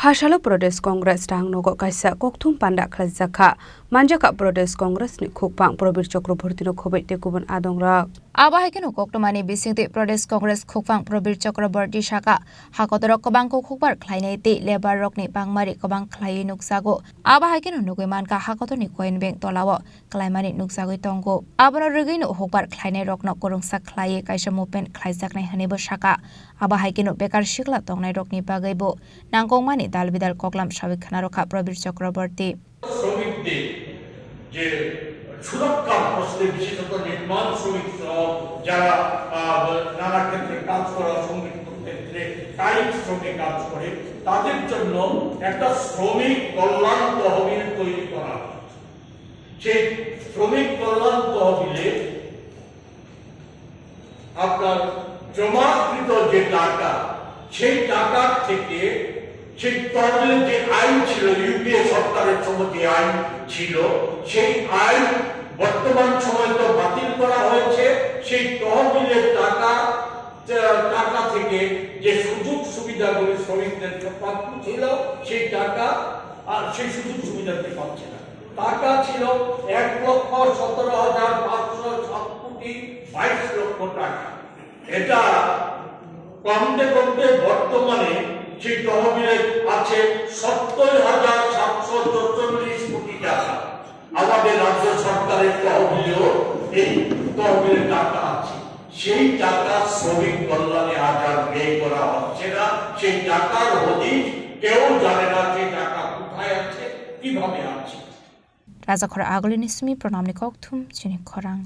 Phashalo Pradesh Congress Tang Nogo Kaisa Kokthum Panda Khazakha Manjaka Pradesh Congress ni Khukpang Probir Chakraborty no Khobait Tekubon Adongra Abahakeno Koktomani Bisingti Pradesh Congress Khukpang Probir Chakraborty Shaka Hakotorok Kobangko Khukbar Klainete Lebar Rokni Pangmari Kobang Klai Nuksago Abahakeno Nuguman Ka Hakotoni Coin Bank Tolawo Klaimani Nuksago Tongo Abano Regino Hukbar Klaine Rokno Korungsa Klai Kaisa Mupen Klaizaknai Hanebo Shaka Abahakeno Bekar Shikla Tongnai Rokni Bagaibo Nangkongmani Dalbidal Koklam Shavik Khanarokha Probir Chakraborty শ্রমিকদের যে সুরক্ষা প্রশ্নে বিশেষত নির্মাণ শ্রমিক যারা নানা ক্ষেত্রে কাজ করা সংগঠিত ক্ষেত্রে কায়িক শ্রমে কাজ করে তাদের জন্য একটা শ্রমিক কল্যাণ তহবিল তৈরি করা সেই শ্রমিক কল্যাণ তহবিলে আপনার জমাকৃত যে টাকা সেই টাকার থেকে সেই তহবিলের যে আইন ছিল ইউপিএ সরকারের সময় যে আইন ছিল সেই আইন বর্তমান সময় তো বাতিল করা হয়েছে সেই তহবিলের টাকা থেকে যে সুযোগ সুবিধাগুলি শ্রমিকদের প্রাপ্য ছিল সেই টাকা আর সেই সুযোগ সুবিধাটি পাচ্ছে না টাকা ছিল 1,17,507,22 টাকা এটা কমতে কমতে বর্তমানে সেই তহবিলে আছে 70,744 কোটি টাকা আমাদের রাজ্য সরকারের তহবিলেও এই তহবিলের টাকা আছে সেই টাকা শ্রমিক কল্যাণে আজ আর ব্যয় করা হচ্ছে না সেই টাকার হদিশ কেউ জানে না সেই টাকা কোথায় আছে কিভাবে আছে Razakhora Agolinismi Pronamni Kokthum Chini Khorang